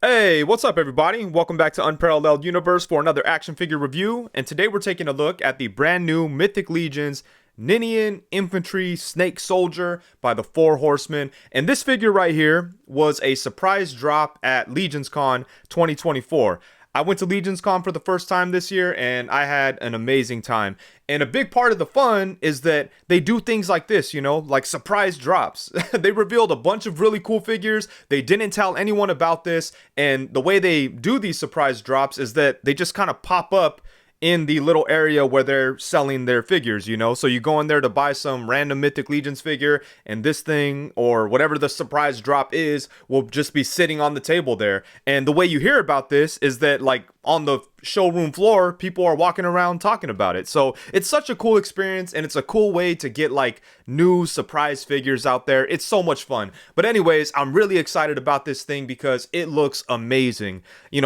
Hey, what's up everybody? Welcome back to Unparalleled Universe for another action figure review, and today we're taking a look at the brand new Mythic Legions Ninian Infantry Snake Soldier by the Four Horsemen. And this figure right here was a surprise drop at LegionsCon 2024. I went to LegionsCon for the first time this year and I had an amazing time. And a big part of the fun is that they do things like this, like surprise drops. They revealed a bunch of really cool figures. They didn't tell anyone about this. And the way they do these surprise drops is that they just kind of pop up in the little area where they're selling their figures, So you go in there to buy some random Mythic Legions figure, and this thing, or whatever the surprise drop is, will just be sitting on the table there. And the way you hear about this is that, like, on the showroom floor, people are walking around talking about it. So it's such a cool experience, and it's a cool way to get, like, new surprise figures out there. It's so much fun. But anyways, I'm really excited about this thing because it looks amazing.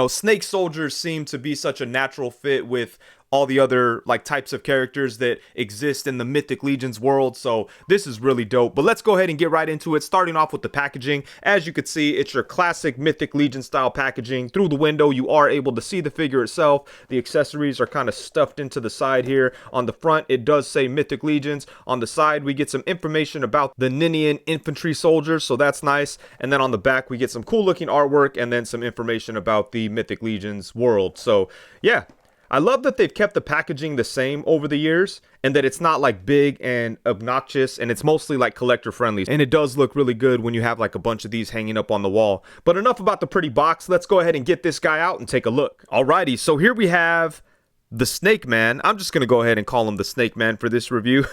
Snake soldiers seem to be such a natural fit with all the other types of characters that exist in the Mythic Legions world, so this is really dope. But let's go ahead and get right into it, starting off with the packaging. As you can see, it's your classic Mythic Legion style packaging. Through the window, you are able to see the figure itself. The accessories are kind of stuffed into the side here. On the front, it does say Mythic Legions. On the side, we get some information about the Ninian Infantry soldiers, so that's nice. And then on the back, we get some cool looking artwork and then some information about the Mythic Legions world. So yeah, I love that they've kept the packaging the same over the years and that it's not like big and obnoxious, and it's mostly like collector friendly. And it does look really good when you have like a bunch of these hanging up on the wall. But enough about the pretty box. Let's go ahead and get this guy out and take a look. Alrighty, so here we have the Snake Man. I'm just going to go ahead and call him the Snake Man for this review.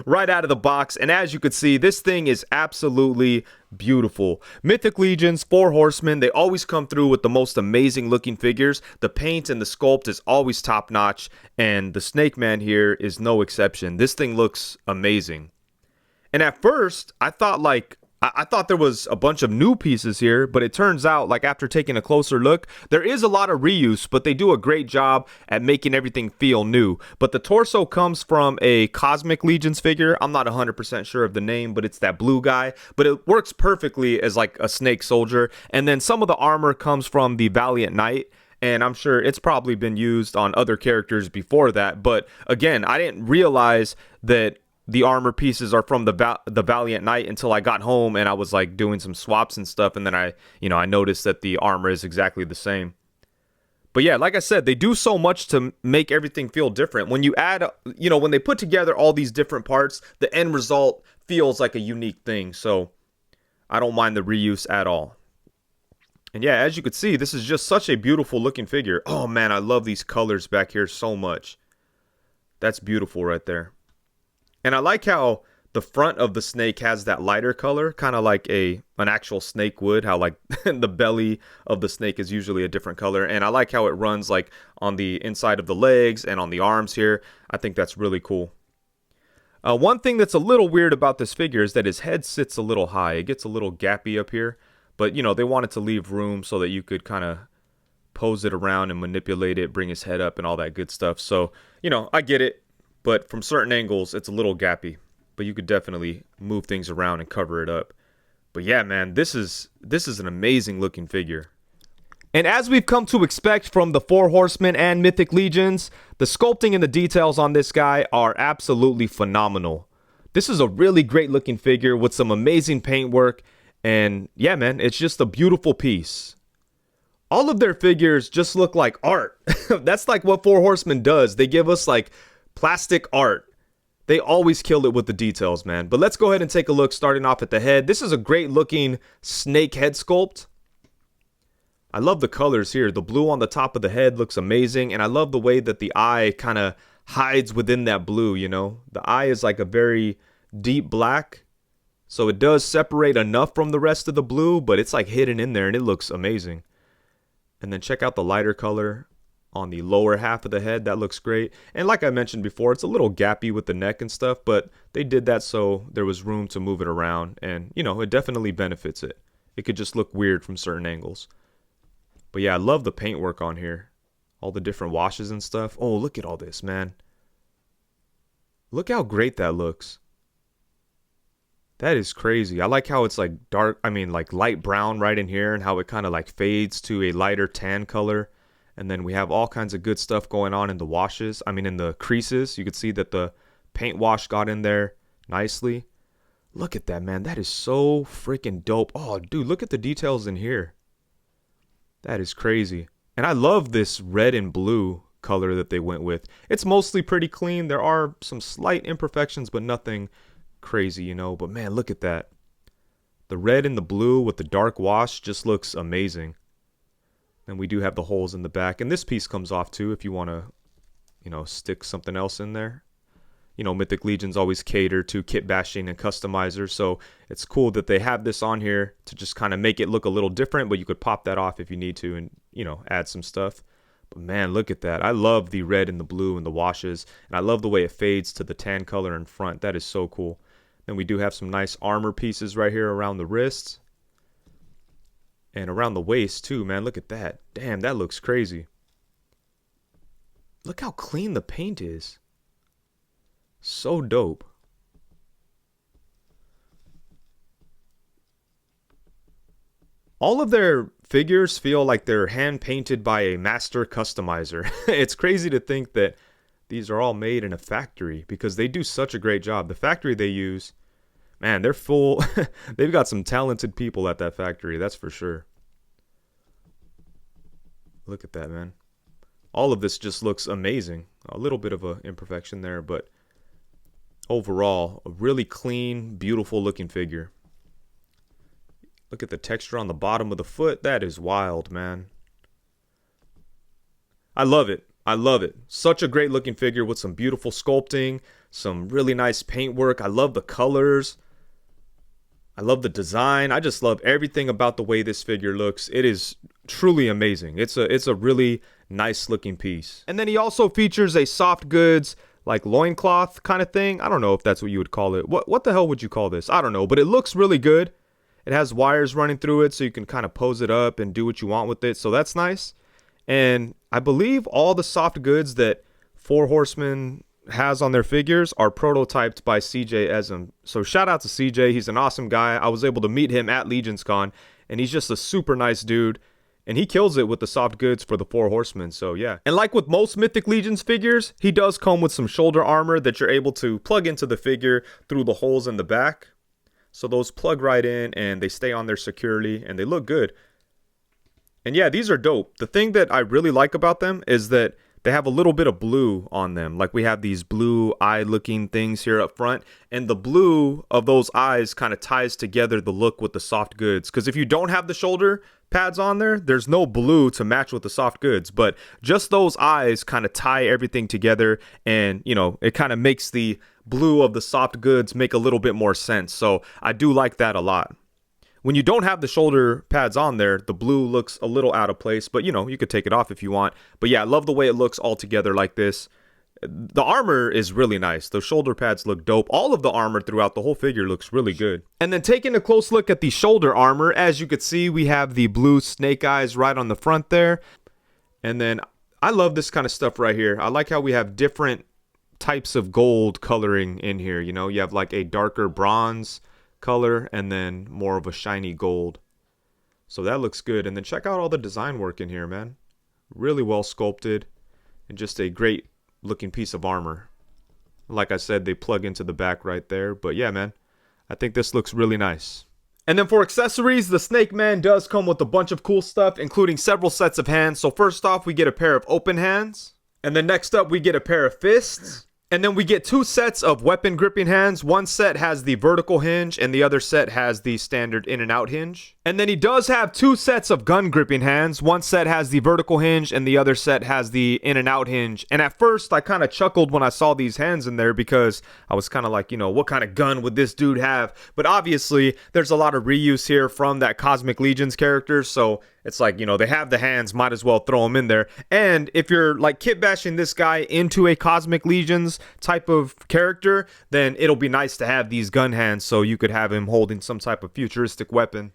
Right out of the box. And as you can see, this thing is absolutely beautiful. Mythic Legions, Four Horsemen, they always come through with the most amazing looking figures. The paint and the sculpt is always top notch. And the Snake Man here is no exception. This thing looks amazing. And at first, I thought there was a bunch of new pieces here, but it turns out, like, after taking a closer look, there is a lot of reuse, but they do a great job at making everything feel new. But the torso comes from a Cosmic Legions figure. I'm not 100% sure of the name, but it's that blue guy. But it works perfectly as like a snake soldier. And then some of the armor comes from the Valiant Knight. And I'm sure it's probably been used on other characters before that. But again, I didn't realize that the armor pieces are from the Valiant Knight until I got home and I was like doing some swaps and stuff, and then I noticed that the armor is exactly the same. But yeah, like I said, they do so much to make everything feel different. When you add, when they put together all these different parts, the end result feels like a unique thing. So I don't mind the reuse at all. And yeah, as you can see, this is just such a beautiful looking figure. Oh man, I love these colors back here so much. That's beautiful right there. And I like how the front of the snake has that lighter color, kind of like an actual snake would, how like the belly of the snake is usually a different color. And I like how it runs like on the inside of the legs and on the arms here. I think that's really cool. One thing that's a little weird about this figure is that his head sits a little high. It gets a little gappy up here, but they wanted to leave room so that you could kind of pose it around and manipulate it, bring his head up and all that good stuff. So, I get it. But from certain angles, it's a little gappy. But you could definitely move things around and cover it up. But yeah, man, this is an amazing looking figure. And as we've come to expect from the Four Horsemen and Mythic Legions, the sculpting and the details on this guy are absolutely phenomenal. This is a really great looking figure with some amazing paintwork. And yeah, man, it's just a beautiful piece. All of their figures just look like art. That's like what Four Horsemen does. They give us like plastic art. They always kill it with the details, man. But let's go ahead and take a look, starting off at the head. This is a great looking snake head sculpt. I love the colors here. The blue on the top of the head looks amazing, and I love the way that the eye kind of hides within that blue, The eye is like a very deep black, so it does separate enough from the rest of the blue, but it's like hidden in there, and it looks amazing. And then check out the lighter color on the lower half of the head. That looks great. And like I mentioned before, it's a little gappy with the neck and stuff, but they did that so there was room to move it around, and it definitely benefits it. It could just look weird from certain angles. But yeah, I love the paintwork on here. All the different washes and stuff. Oh, look at all this, man. Look how great that looks. That is crazy. I like how it's like dark, I mean like light brown right in here, and how it kind of like fades to a lighter tan color. And then we have all kinds of good stuff going on in the washes. I mean in the creases. You can see that the paint wash got in there nicely. Look at that, man. That is so freaking dope. Oh, dude, look at the details in here. That is crazy. And I love this red and blue color that they went with. It's mostly pretty clean. There are some slight imperfections, but nothing crazy, you know. But man, look at that. The red and the blue with the dark wash just looks amazing. And we do have the holes in the back. And this piece comes off too if you want to, you know, stick something else in there. You know, Mythic Legions always cater to kit bashing and customizers, so it's cool that they have this on here to just kind of make it look a little different, but you could pop that off if you need to and, you know, add some stuff. But man, look at that. I love the red and the blue and the washes, and I love the way it fades to the tan color in front. That is so cool. Then we do have some nice armor pieces right here around the wrists and around the waist too, man. Look at that. Damn, that looks crazy. Look how clean the paint is. So dope. All of their figures feel like they're hand painted by a master customizer. It's crazy to think that these are all made in a factory because they do such a great job. The factory they use, man, they're full. They've got some talented people at that factory, that's for sure. Look at that, man. All of this just looks amazing. A little bit of an imperfection there, but overall, a really clean, beautiful looking figure. Look at the texture on the bottom of the foot. That is wild, man. I love it. I love it. Such a great looking figure with some beautiful sculpting, some really nice paint work. I love the colors. I love the design. I just love everything about the way this figure looks. It is truly amazing. It's a really nice looking piece. And then he also features a soft goods like loincloth kind of thing. I don't know if that's what you would call it. What the hell would you call this? I don't know, but it looks really good. It has wires running through it so you can kind of pose it up and do what you want with it. So that's nice. And I believe all the soft goods that Four Horsemen has on their figures are prototyped by CJ Esm. So shout out to CJ. He's an awesome guy. I was able to meet him at LegionsCon, and he's just a super nice dude. And he kills it with the soft goods for the Four Horsemen, so yeah. And like with most Mythic Legions figures, he does come with some shoulder armor that you're able to plug into the figure through the holes in the back. So those plug right in and they stay on there securely and they look good. And yeah, these are dope. The thing that I really like about them is that they have a little bit of blue on them. Like we have these blue eye looking things here up front, and the blue of those eyes kind of ties together the look with the soft goods. Because if you don't have the shoulder pads on there, there's no blue to match with the soft goods, but just those eyes kind of tie everything together, and you know, it kind of makes the blue of the soft goods make a little bit more sense. So I do like that a lot. When you don't have the shoulder pads on there, the blue looks a little out of place, but you know, you could take it off if you want. But yeah, I love the way it looks all together like this. The armor is really nice. The shoulder pads look dope. All of the armor throughout the whole figure looks really good. And then taking a close look at the shoulder armor, as you could see, we have the blue snake eyes right on the front there. And then I love this kind of stuff right here. I like how we have different types of gold coloring in here. You know, you have like a darker bronze color and then more of a shiny gold. So that looks good. And then check out all the design work in here, man. Really well sculpted and just a great looking piece of armor. Like I said, they plug into the back right there. But yeah, man, I think this looks really nice. And then for accessories, the Snake Man does come with a bunch of cool stuff, including several sets of hands. So first off, we get a pair of open hands. And then next up, we get a pair of fists. And then we get two sets of weapon gripping hands. One set has the vertical hinge and the other set has the standard in and out hinge. And then he does have two sets of gun gripping hands. One set has the vertical hinge and the other set has the in and out hinge. And at first I kind of chuckled when I saw these hands in there because I was kind of like, you know, what kind of gun would this dude have? But obviously there's a lot of reuse here from that Cosmic Legions character. So it's like, you know, they have the hands, might as well throw them in there. And if you're like kit bashing this guy into a Cosmic Legions type of character, then it'll be nice to have these gun hands so you could have him holding some type of futuristic weapon.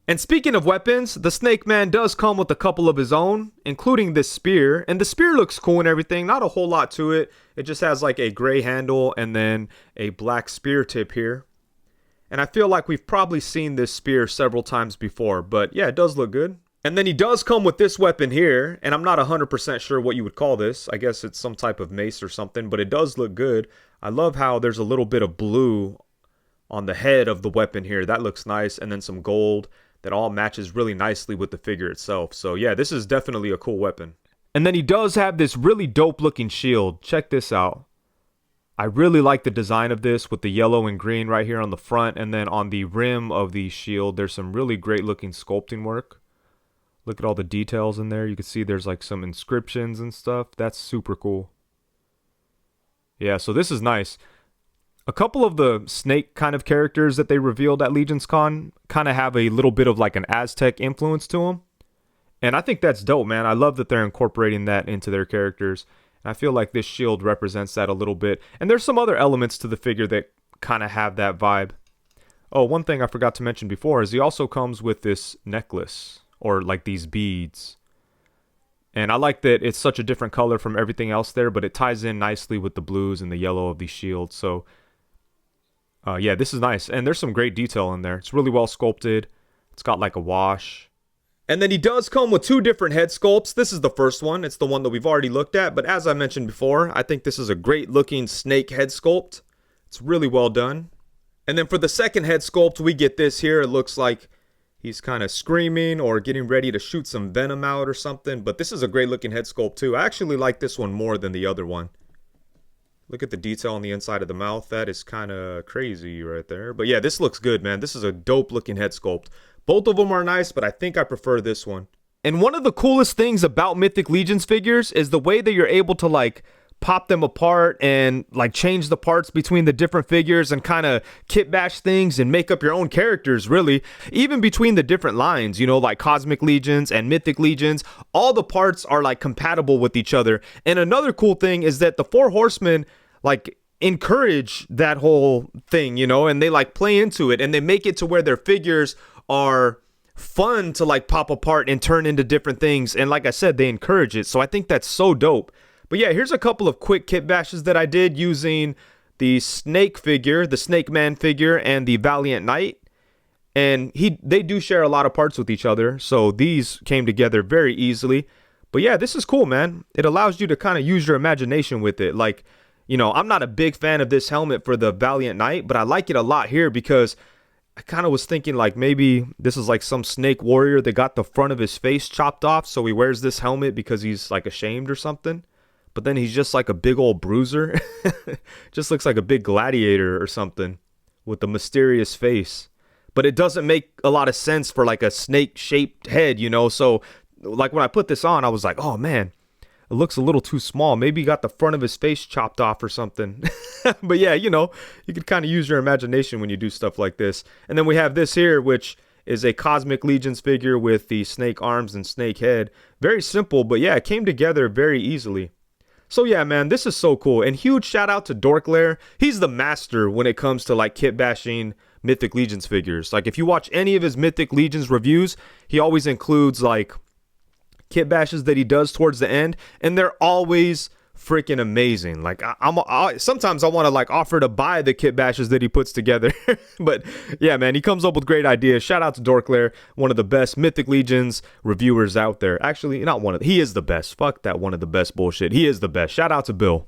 And speaking of weapons, the Snake Man does come with a couple of his own, including this spear. And the spear looks cool and everything, not a whole lot to it. It just has like a gray handle and then a black spear tip here. And I feel like we've probably seen this spear several times before, but yeah, it does look good. And then he does come with this weapon here, and I'm not 100% sure what you would call this. I guess it's some type of mace or something, but it does look good. I love how there's a little bit of blue on the head of the weapon here. That looks nice, and then some gold that all matches really nicely with the figure itself. So yeah, this is definitely a cool weapon. And then he does have this really dope looking shield. Check this out. I really like the design of this with the yellow and green right here on the front, and then on the rim of the shield, there's some really great looking sculpting work. Look at all the details in there. You can see there's like some inscriptions and stuff. That's super cool. Yeah, so this is nice. A couple of the snake kind of characters that they revealed at LegionsCon kind of have a little bit of like an Aztec influence to them. And I think that's dope, man. I love that they're incorporating that into their characters. And I feel like this shield represents that a little bit. And there's some other elements to the figure that kind of have that vibe. Oh, one thing I forgot to mention before is he also comes with this necklace, or like these beads. And I like that it's such a different color from everything else there, but it ties in nicely with the blues and the yellow of these shields. So yeah, this is nice. And there's some great detail in there. It's really well sculpted. It's got like a wash. And then he does come with two different head sculpts. This is the first one. It's the one that we've already looked at. But as I mentioned before, I think this is a great looking snake head sculpt. It's really well done. And then for the second head sculpt, we get this here. It looks like he's kind of screaming or getting ready to shoot some venom out or something. But this is a great looking head sculpt too. I actually like this one more than the other one. Look at the detail on the inside of the mouth. That is kind of crazy right there. But yeah, this looks good, man. This is a dope looking head sculpt. Both of them are nice, but I think I prefer this one. And one of the coolest things about Mythic Legions figures is the way that you're able to like pop them apart and like change the parts between the different figures and kind of kitbash things and make up your own characters, really. Even between the different lines, you know, like Cosmic Legions and Mythic Legions, all the parts are like compatible with each other. And another cool thing is that the Four Horsemen like encourage that whole thing, you know, and they like play into it and they make it to where their figures are fun to like pop apart and turn into different things. And like I said, they encourage it. So I think that's so dope. But yeah, here's a couple of quick kit bashes that I did using the Snake figure, the Snake Man figure, and the Valiant Knight. And they do share a lot of parts with each other. So these came together very easily. But yeah, this is cool, man. It allows you to kind of use your imagination with it. Like, you know, I'm not a big fan of this helmet for the Valiant Knight, but I like it a lot here because I kind of was thinking like maybe this is like some snake warrior that got the front of his face chopped off. So he wears this helmet because he's like ashamed or something. But then he's just like a big old bruiser. Just looks like a big gladiator or something with a mysterious face. But it doesn't make a lot of sense for like a snake-shaped head, you know? So like when I put this on, I was like, oh man, it looks a little too small. Maybe he got the front of his face chopped off or something. But yeah, you know, you could kind of use your imagination when you do stuff like this. And then we have this here, which is a Cosmic Legions figure with the snake arms and snake head. Very simple, but yeah, it came together very easily. So yeah, man, this is so cool. And huge shout out to Dorklair. He's the master when it comes to like kit bashing Mythic Legions figures. Like if you watch any of his Mythic Legions reviews, he always includes like kit bashes that he does towards the end, and they're always freaking amazing. Like sometimes I want to like offer to buy the kit bashes that he puts together. But yeah, man, he comes up with great ideas. Shout out to Dorklair, one of the best Mythic Legions reviewers out there. Actually, not one of he is the best. Fuck that one of the best bullshit. He is the best. Shout out to Bill.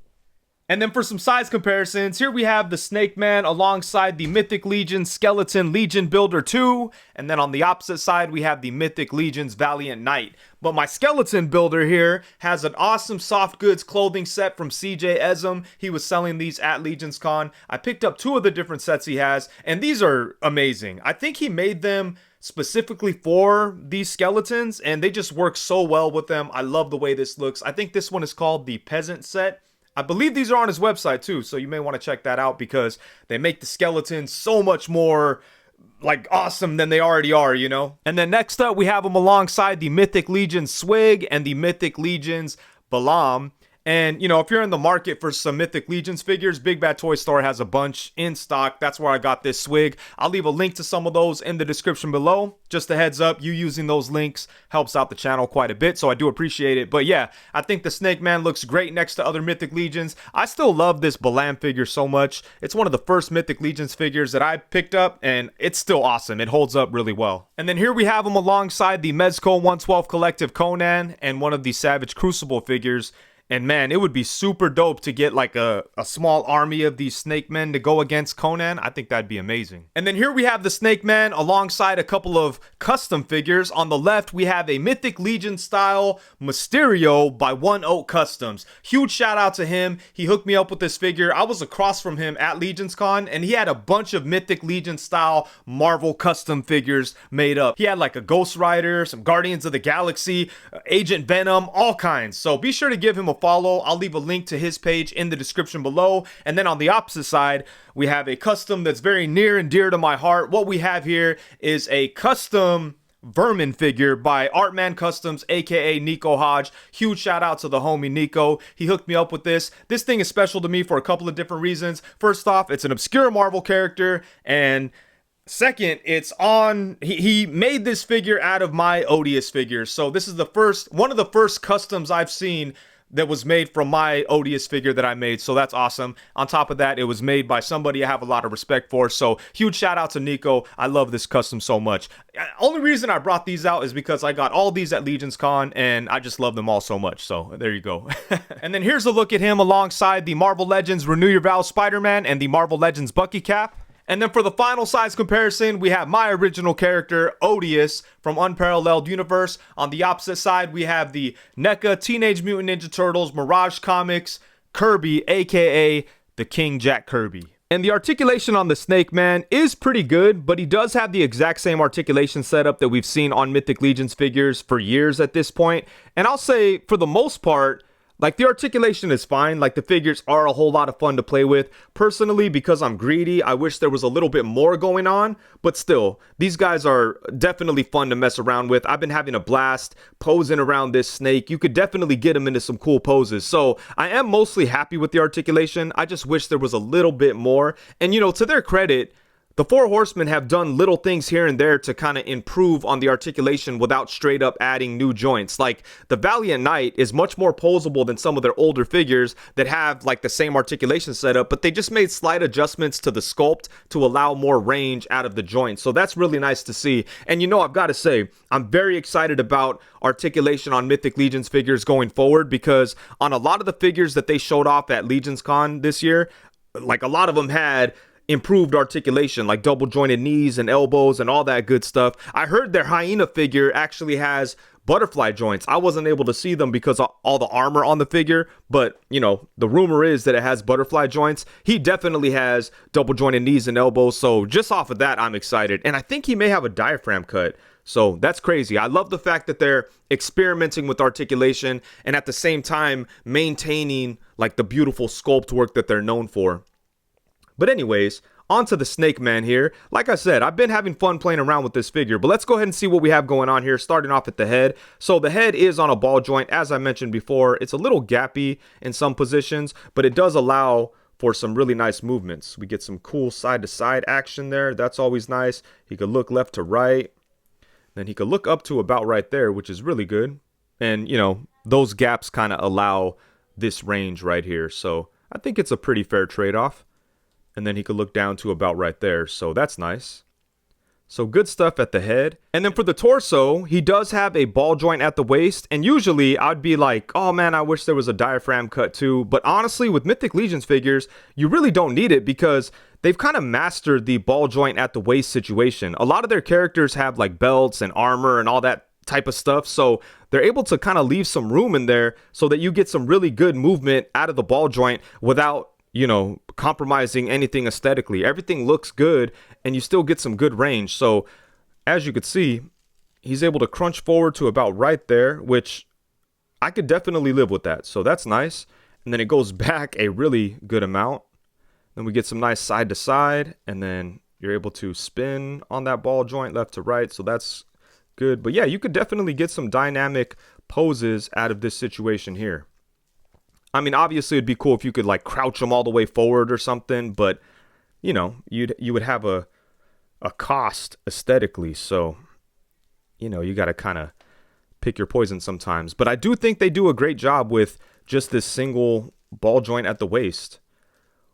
And then for some size comparisons, here we have the Snake Man alongside the Mythic Legion Skeleton Legion Builder 2. And then on the opposite side, we have the Mythic Legion's Valiant Knight. But my Skeleton Builder here has an awesome soft goods clothing set from CJ Ezum. He was selling these at LegionsCon. I picked up 2 of the different sets he has, and these are amazing. I think he made them specifically for these skeletons, and they just work so well with them. I love the way this looks. I think this one is called the Peasant Set. I believe these are on his website too, so you may want to check that out because they make the skeletons so much more like awesome than they already are, you know? And then next up, we have him alongside the Mythic Legions Swig and the Mythic Legions Balaam. And, you know, if you're in the market for some Mythic Legions figures, Big Bad Toy Store has a bunch in stock. That's where I got this swig. I'll leave a link to some of those in the description below. Just a heads up, you using those links helps out the channel quite a bit, so I do appreciate it. But yeah, I think the Snake Man looks great next to other Mythic Legions. I still love this Balam figure so much. It's one of the first Mythic Legions figures that I picked up, and it's still awesome. It holds up really well. And then here we have him alongside the Mezco 112 Collective Conan and one of the Savage Crucible figures. And man, it would be super dope to get like a small army of these Snake Men to go against Conan. I think that'd be amazing. And then here we have the Snake Man alongside a couple of custom figures. On the left, we have a Mythic Legion style Mysterio by One Oak Customs. Huge shout out to him. He hooked me up with this figure. I was across from him at LegionsCon, and he had a bunch of Mythic Legion style Marvel custom figures made up. He had like a Ghost Rider, some Guardians of the Galaxy, Agent Venom, all kinds. So be sure to give him a follow. I'll leave a link to his page in the description below. And then on the opposite side, we have a custom that's very near and dear to my heart. What we have here is a custom Vermin figure by Artman Customs, aka Nico Hodge. Huge shout out to the homie Nico. He hooked me up with this. This thing is special to me for a couple of different reasons. First off, it's an obscure Marvel character, and second, it's on, he made this figure out of my Odious figures. So this is one of the first customs I've seen that was made from my Odious figure that I made. So that's awesome. On top of that, it was made by somebody I have a lot of respect for. So huge shout out to Nico. I love this custom so much. Only reason I brought these out is because I got all these at LegionsCon and I just love them all so much. So there you go. And then here's a look at him alongside the Marvel Legends Renew Your Vows Spider-Man and the Marvel Legends Bucky Cap. And then for the final size comparison, we have my original character, Odious, from Unparalleled Universe. On the opposite side, we have the NECA Teenage Mutant Ninja Turtles Mirage Comics Kirby, aka the King Jack Kirby. And the articulation on the Snake Man is pretty good, but he does have the exact same articulation setup that we've seen on Mythic Legions figures for years at this point. And I'll say, for the most part, like, the articulation is fine. Like, the figures are a whole lot of fun to play with. Personally, because I'm greedy, I wish there was a little bit more going on. But still, these guys are definitely fun to mess around with. I've been having a blast posing around this snake. You could definitely get him into some cool poses. So I am mostly happy with the articulation. I just wish there was a little bit more. And, you know, to their credit, the Four Horsemen have done little things here and there to kind of improve on the articulation without straight up adding new joints. Like, the Valiant Knight is much more posable than some of their older figures that have like the same articulation setup, but they just made slight adjustments to the sculpt to allow more range out of the joints. So that's really nice to see. And you know, I've got to say, I'm very excited about articulation on Mythic Legions figures going forward, because on a lot of the figures that they showed off at LegionsCon this year, like, a lot of them had improved articulation, like double jointed knees and elbows and all that good stuff. I heard their Hyena figure actually has butterfly joints. I wasn't able to see them because of all the armor on the figure, but you know, the rumor is that it has butterfly joints. He definitely has double jointed knees and elbows, so just off of that, I'm excited. And I think he may have a diaphragm cut. So that's crazy. I love the fact that they're experimenting with articulation and at the same time maintaining like the beautiful sculpt work that they're known for. But anyways, on to the Snake Man here. Like I said, I've been having fun playing around with this figure, but let's go ahead and see what we have going on here, starting off at the head. So the head is on a ball joint, as I mentioned before. It's a little gappy in some positions, but it does allow for some really nice movements. We get some cool side-to-side action there. That's always nice. He could look left to right. Then he could look up to about right there, which is really good. And, you know, those gaps kind of allow this range right here. So I think it's a pretty fair trade-off. And then he could look down to about right there. So that's nice. So good stuff at the head. And then for the torso, he does have a ball joint at the waist. And usually I'd be like, oh man, I wish there was a diaphragm cut too. But honestly, with Mythic Legions figures, you really don't need it because they've kind of mastered the ball joint at the waist situation. A lot of their characters have like belts and armor and all that type of stuff. So they're able to kind of leave some room in there so that you get some really good movement out of the ball joint without, you know, compromising anything aesthetically. Everything looks good and you still get some good range. So as you could see, he's able to crunch forward to about right there, which I could definitely live with that. So that's nice. And then it goes back a really good amount. Then we get some nice side to side, and then you're able to spin on that ball joint left to right. So that's good. But yeah, you could definitely get some dynamic poses out of this situation here. I mean, obviously it'd be cool if you could like crouch them all the way forward or something, but you know, you would have a cost aesthetically. So, you know, you got to kind of pick your poison sometimes. But I do think they do a great job with just this single ball joint at the waist.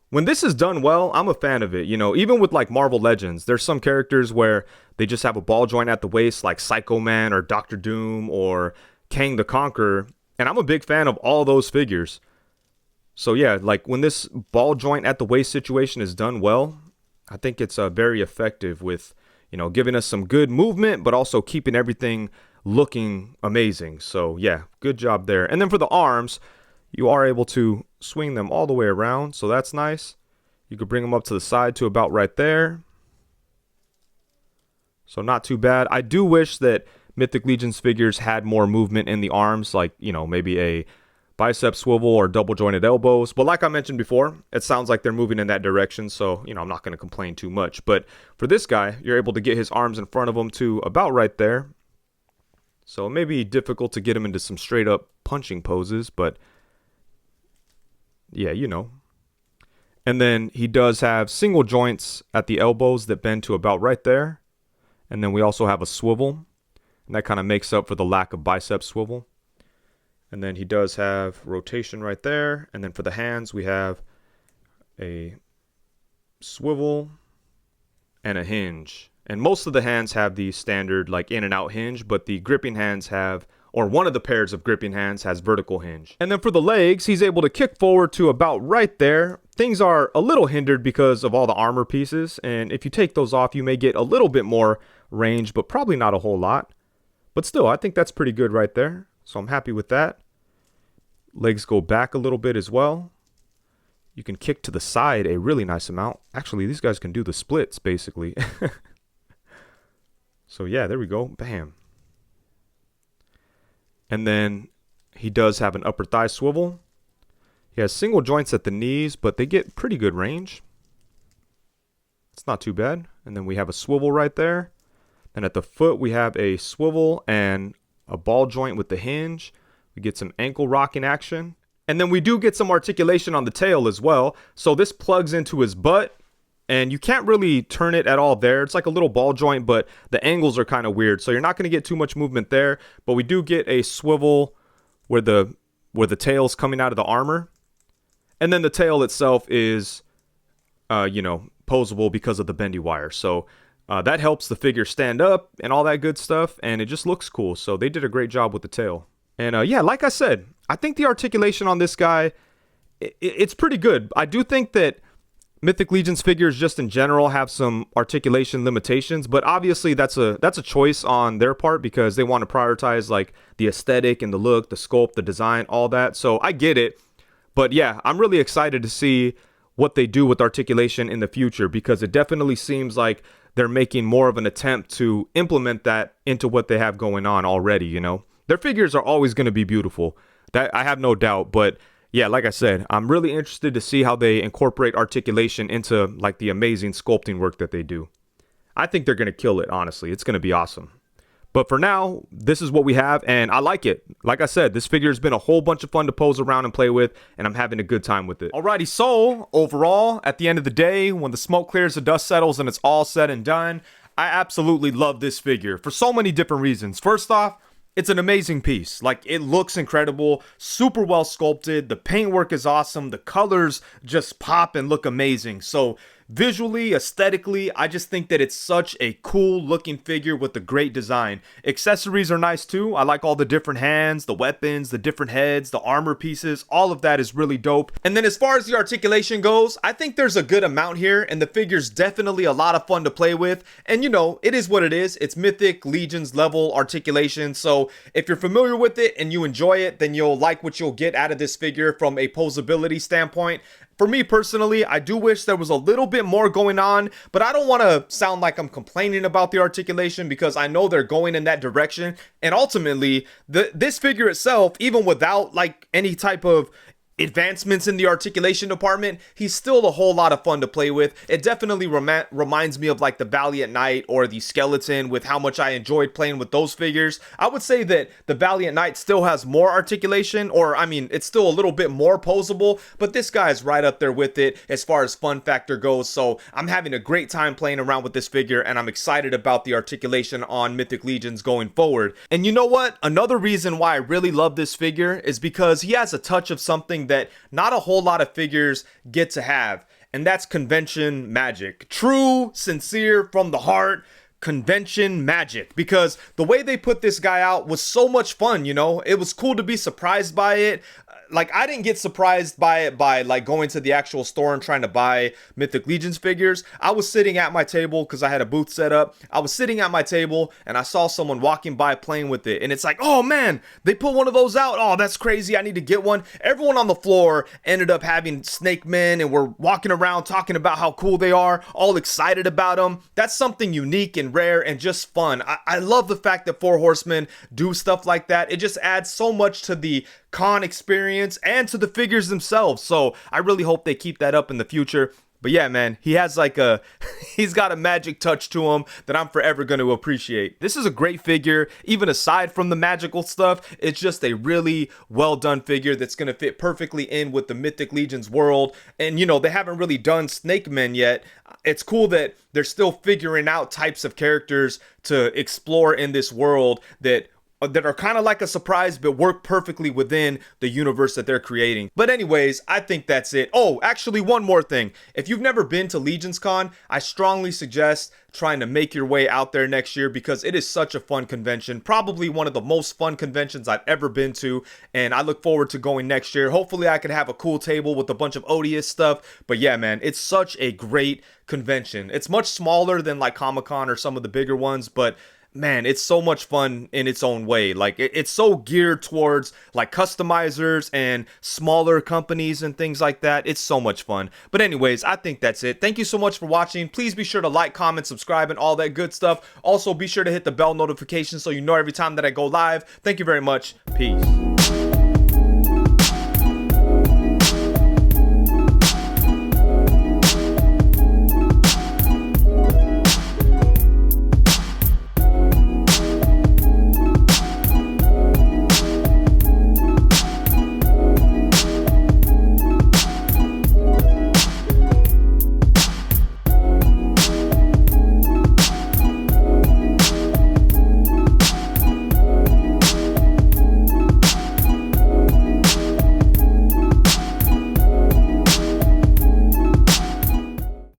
When this is done well, I'm a fan of it. You know, even with like Marvel Legends, there's some characters where they just have a ball joint at the waist, like Psycho Man or Doctor Doom or Kang the Conqueror. And I'm a big fan of all those figures. So yeah, like when this ball joint at the waist situation is done well, I think it's very effective with, you know, giving us some good movement, but also keeping everything looking amazing. So yeah, good job there. And then for the arms, you are able to swing them all the way around, so that's nice. You could bring them up to the side to about right there. So not too bad. I do wish that Mythic Legions figures had more movement in the arms, like, you know, maybe a bicep swivel or double jointed elbows. But like I mentioned before, it sounds like they're moving in that direction, so, you know, I'm not going to complain too much. But for this guy, you're able to get his arms in front of him to about right there. So it may be difficult to get him into some straight up punching poses, but yeah, you know. And then he does have single joints at the elbows that bend to about right there. And then we also have a swivel, and that kind of makes up for the lack of bicep swivel. And then he does have rotation right there. And then for the hands, we have a swivel and a hinge. And most of the hands have the standard like in and out hinge, but the gripping hands have, or one of the pairs of gripping hands has vertical hinge. And then for the legs, he's able to kick forward to about right there. Things are a little hindered because of all the armor pieces, and if you take those off, you may get a little bit more range, but probably not a whole lot. But still, I think that's pretty good right there, so I'm happy with that. Legs go back a little bit as well. You can kick to the side a really nice amount. Actually, these guys can do the splits, basically. So yeah, there we go. Bam. And then he does have an upper thigh swivel. He has single joints at the knees, but they get pretty good range. It's not too bad. And then we have a swivel right there. Then at the foot, we have a swivel and a ball joint with the hinge. We get some ankle rocking action. And then we do get some articulation on the tail as well. So this plugs into his butt, and you can't really turn it at all there. It's like a little ball joint, but the angles are kind of weird. So you're not going to get too much movement there. But we do get a swivel where the tail's coming out of the armor. And then the tail itself is, you know, posable because of the bendy wire. So that helps the figure stand up and all that good stuff. And it just looks cool. So they did a great job with the tail. And yeah, like I said, I think the articulation on this guy, it's pretty good. I do think that Mythic Legions figures just in general have some articulation limitations, but obviously that's a choice on their part because they want to prioritize like the aesthetic and the look, the sculpt, the design, all that. So I get it. But yeah, I'm really excited to see what they do with articulation in the future because it definitely seems like they're making more of an attempt to implement that into what they have going on already, you know. Their figures are always going to be beautiful. That I have no doubt, but yeah, like I said, I'm really interested to see how they incorporate articulation into like the amazing sculpting work that they do. I think they're going to kill it, honestly. It's going to be awesome. But for now, this is what we have, and I like it. Like I said, this figure has been a whole bunch of fun to pose around and play with, and I'm having a good time with it. Alrighty, so overall, at the end of the day, when the smoke clears, the dust settles, and it's all said and done, I absolutely love this figure for so many different reasons. First off, it's an amazing piece. Like, it looks incredible, super well sculpted. The paintwork is awesome. The colors just pop and look amazing. So visually, aesthetically, I just think that it's such a cool looking figure with a great design. Accessories are nice too. I like all the different hands, the weapons, the different heads, the armor pieces. All of that is really dope. And then as far as the articulation goes, I think there's a good amount here, and the figure's definitely a lot of fun to play with. And you know, it is what it is. It's Mythic Legions level articulation. So if you're familiar with it and you enjoy it, then you'll like what you'll get out of this figure from a posability standpoint. For me personally, I do wish there was a little bit more going on, but I don't want to sound like I'm complaining about the articulation because I know they're going in that direction. And ultimately, this figure itself, even without like any type of advancements in the articulation department, he's still a whole lot of fun to play with. It definitely reminds me of like the Valiant Knight or the Skeleton with how much I enjoyed playing with those figures. I would say that the Valiant Knight still has more articulation, or I mean, it's still a little bit more posable, but this guy is right up there with it as far as fun factor goes. So I'm having a great time playing around with this figure, and I'm excited about the articulation on Mythic Legions going forward. And you know what? Another reason why I really love this figure is because he has a touch of something that not a whole lot of figures get to have, and that's convention magic. True, sincere, from the heart convention magic, because the way they put this guy out was so much fun. You know, it was cool to be surprised by it. Like, I didn't get surprised by it by like going to the actual store and trying to buy Mythic Legions figures. I was sitting at my table because I had a booth set up. I was sitting at my table and I saw someone walking by playing with it, and it's like, oh man, they put one of those out. Oh, that's crazy, I need to get one. Everyone on the floor ended up having Snake Men, and we're walking around talking about how cool they are, all excited about them. That's something unique and rare and just fun. I love the fact that Four Horsemen do stuff like that. It just adds so much to the con experience and to the figures themselves. So I really hope they keep that up in the future. But yeah, man, he has like he's got a magic touch to him that I'm forever going to appreciate. This is a great figure. Even aside from the magical stuff, it's just a really well done figure that's going to fit perfectly in with the Mythic Legions world. And you know, they haven't really done Snake Men yet. It's cool that they're still figuring out types of characters to explore in this world that are kind of like a surprise but work perfectly within the universe that they're creating. But anyways, I think that's it. Oh, actually, one more thing. If you've never been to LegionsCon, I strongly suggest trying to make your way out there next year, because it is such a fun convention. Probably one of the most fun conventions I've ever been to, and I look forward to going next year. Hopefully I can have a cool table with a bunch of odious stuff. But yeah, man, it's such a great convention. It's much smaller than like Comic-Con or some of the bigger ones, but man, it's so much fun in its own way. Like, it's so geared towards like customizers and smaller companies and things like that. It's so much fun. But anyways, I think that's it. Thank you so much for watching. Please be sure to like, comment, subscribe, and all that good stuff. Also, be sure to hit the bell notification so you know every time that I go live. Thank you very much. Peace.